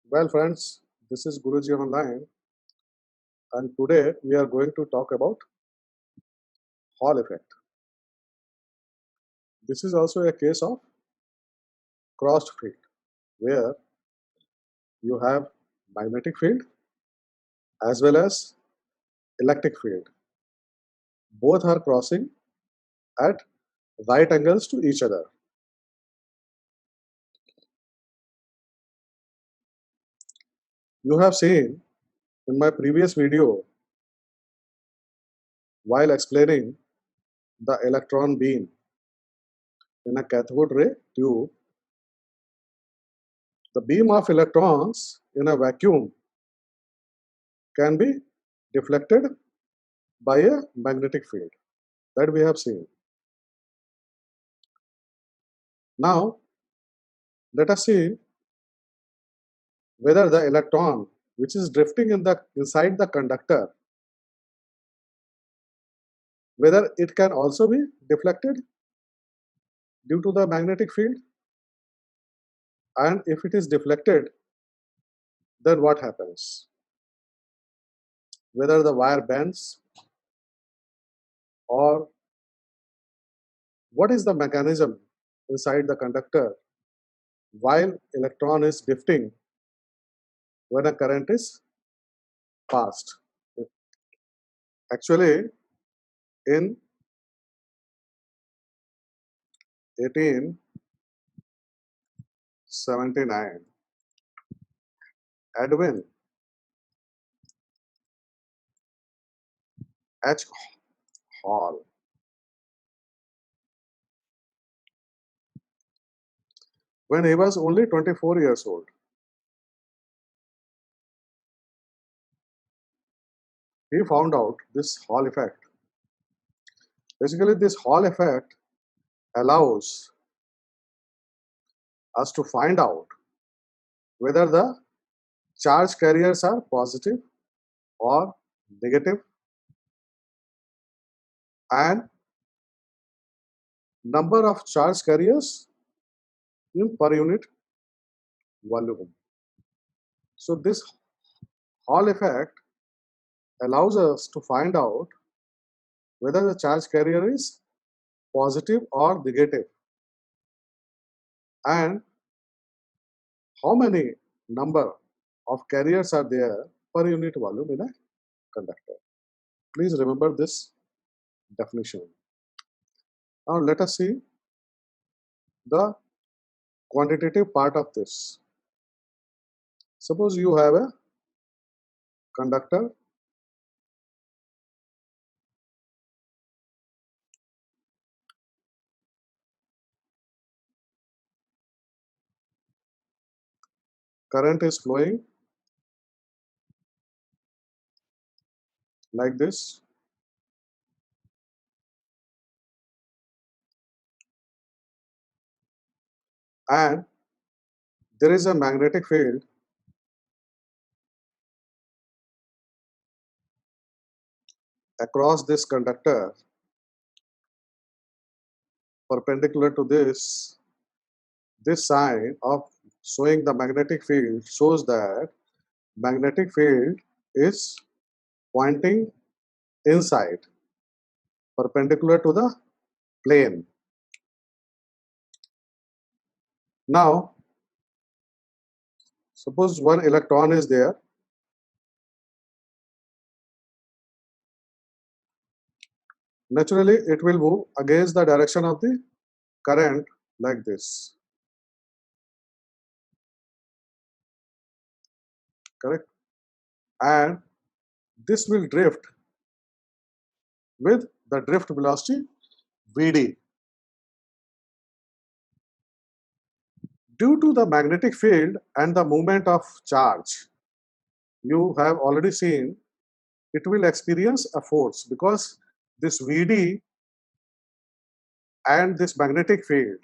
Well, friends, this is Guruji Online, and today we are going to talk about Hall effect. This is also a case of crossed field, where you have magnetic field as well as electric field. Both are crossing at right angles to each other. You have seen in my previous video while explaining the electron beam in a cathode ray tube, the beam of electrons in a vacuum can be deflected by a magnetic field that we have seen. Now, let us see whether the electron which is drifting inside the conductor, whether it can also be deflected due to the magnetic field, and if it is deflected, then what happens? Whether the wire bends, or what is the mechanism inside the conductor while electron is drifting when a current is passed. Actually, in 1879, Edwin H. Hall, when he was only 24 years old, he found out this Hall effect. Basically, this Hall effect allows us to find out whether the charge carriers are positive or negative, and number of charge carriers in per unit volume. So this Hall effect allows us to find out whether the charge carrier is positive or negative, and how many number of carriers are there per unit volume in a conductor. Please remember this definition. Now let us see the quantitative part of this. Suppose you have a conductor current is flowing like this, and there is a magnetic field across this conductor perpendicular to this sign of showing the magnetic field shows that magnetic field is pointing inside perpendicular to the plane. Now suppose one electron is there, naturally it will move against the direction of the current like this, correct, and this will drift with the drift velocity Vd. Due to the magnetic field and the movement of charge, you have already seen it will experience a force, because this Vd and this magnetic field,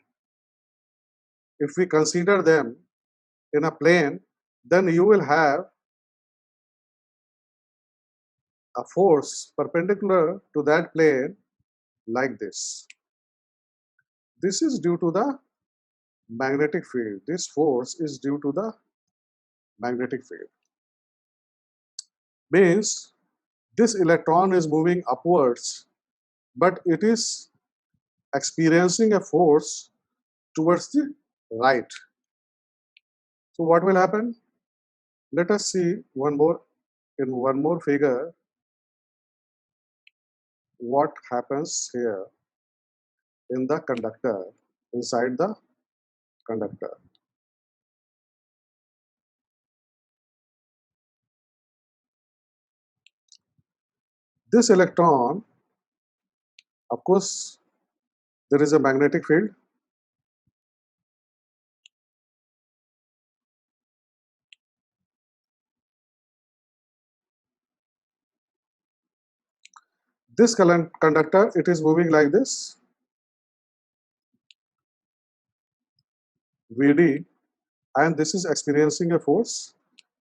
if we consider them in a plane, then you will have a force perpendicular to that plane like this. This is due to the magnetic field. This force is due to the magnetic field. Means this electron is moving upwards, but it is experiencing a force towards the right. So what will happen? Let us see one more figure what happens here in the conductor, inside the conductor. This electron, of course, there is a magnetic field. This conductor, it is moving like this, Vd, and this is experiencing a force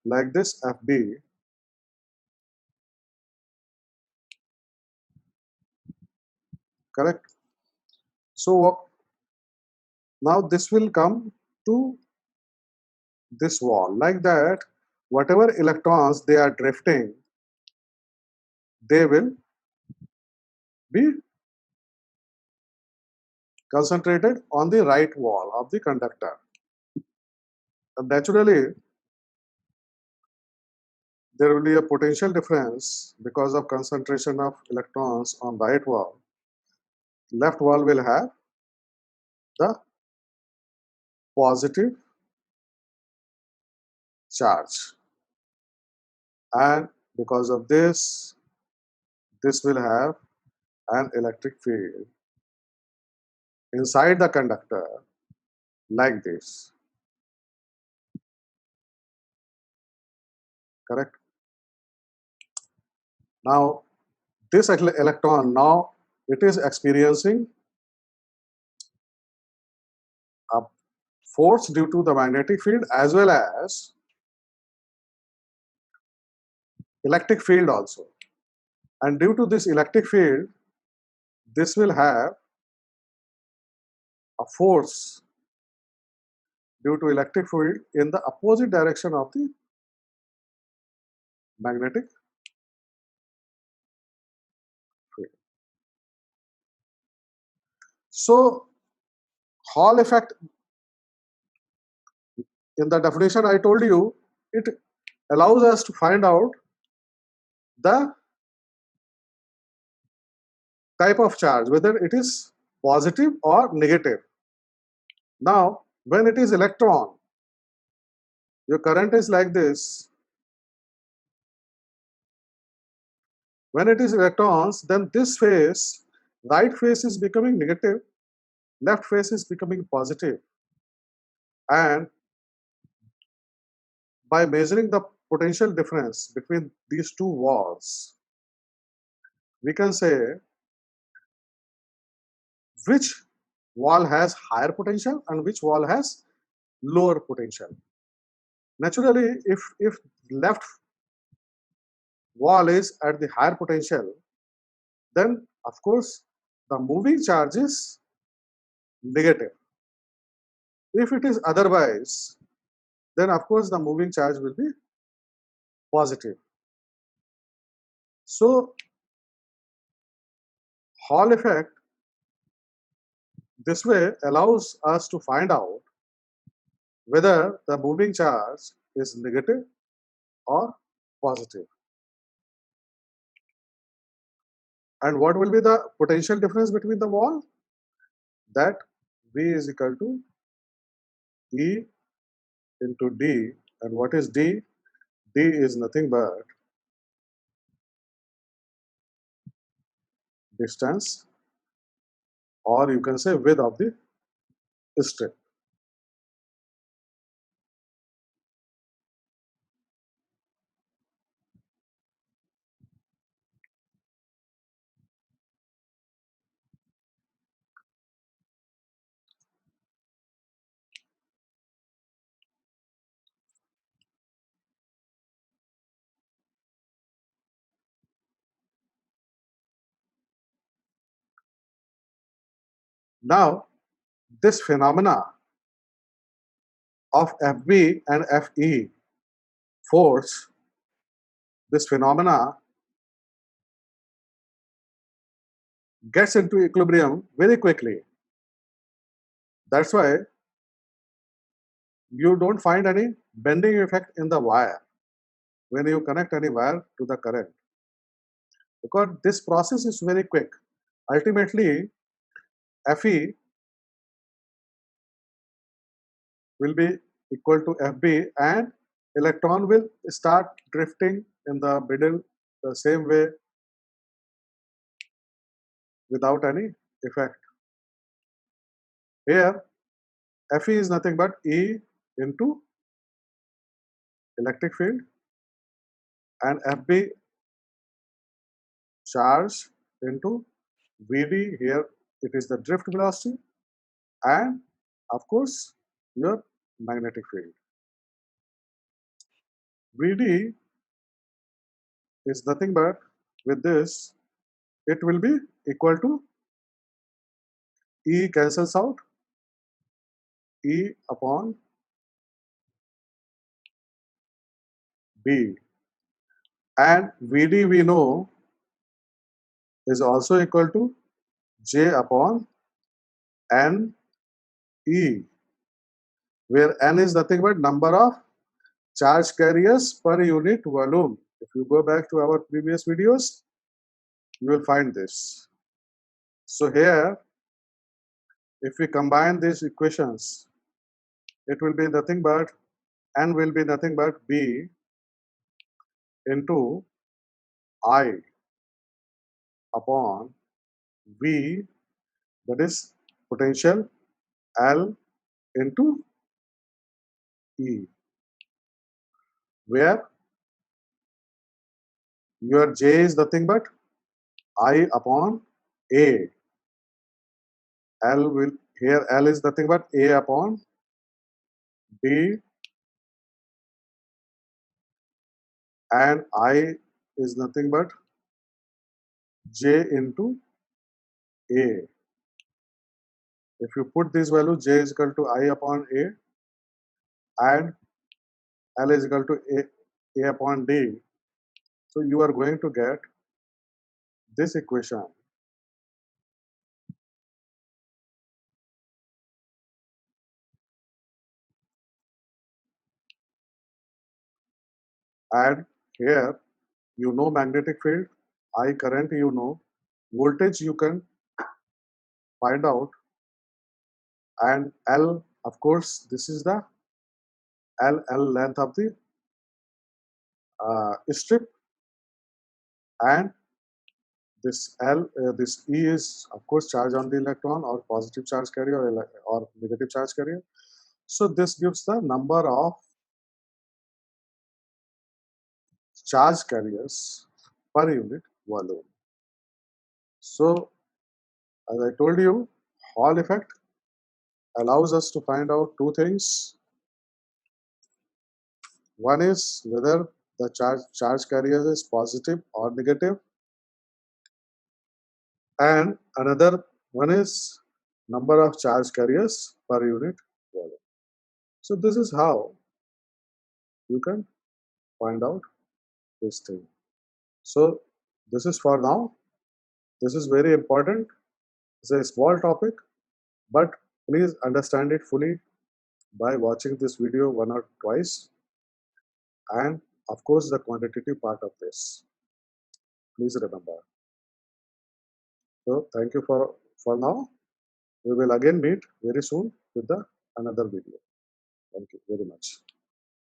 like this, Fb. Correct? So now this will come to this wall. Like that, whatever electrons they are drifting, they will be concentrated on the right wall of the conductor. And naturally, there will be a potential difference because of concentration of electrons on right wall. Left wall will have the positive charge, and because of this will have an electric field inside the conductor like this. Correct? Now this electron, now it is experiencing a force due to the magnetic field as well as electric field also. And due to this electric field, this will have a force due to electric field in the opposite direction of the magnetic field. So Hall effect, in the definition I told you, it allows us to find out the type of charge, whether it is positive or negative. Now, when it is electron, your current is like this. When it is electrons, then this phase, right phase is becoming negative, left phase is becoming positive. And by measuring the potential difference between these two walls, we can say which wall has higher potential and which wall has lower potential. Naturally, if left wall is at the higher potential, then of course the moving charge is negative. If it is otherwise, then of course the moving charge will be positive. So Hall effect this way allows us to find out whether the moving charge is negative or positive. And what will be the potential difference between the wall? That V is equal to E into D. And what is D? D is nothing but distance, or you can say width of the strip. Now, this phenomena of Fb and Fe force, this phenomena gets into equilibrium very quickly. That's why you don't find any bending effect in the wire when you connect any wire to the current, because this process is very quick. Ultimately, Fe will be equal to Fb, and electron will start drifting in the middle the same way without any effect. Here, Fe is nothing but E into electric field, and Fb charge into Vd. Here it is the drift velocity, and of course your magnetic field. Vd is nothing but, with this, it will be equal to E cancels out, E upon B, and Vd we know is also equal to J upon N E, where N is nothing but number of charge carriers per unit volume. If you go back to our previous videos, you will find this. So here, if we combine these equations, it will be nothing but, N will be nothing but B into I upon V, that is potential L into E, where your J is nothing but I upon A. L will, here L is nothing but A upon D, and I is nothing but J into A. If you put this value, J is equal to I upon A and L is equal to A upon D, so you are going to get this equation. And here you know magnetic field, I current you know, voltage you can find out, and L, of course, this is the L length of the strip, and this this E is of course charge on the electron, or positive charge carrier, or negative charge carrier. So this gives the number of charge carriers per unit volume. So as I told you, Hall effect allows us to find out two things. One is whether the charge carrier is positive or negative, and another one is number of charge carriers per unit volume. So this is how you can find out this thing. So this is for now. This is very important. It's a small topic, but please understand it fully by watching this video one or twice, and of course the quantitative part of this. Please remember. So thank you for now. We will again meet very soon with the another video. Thank you very much.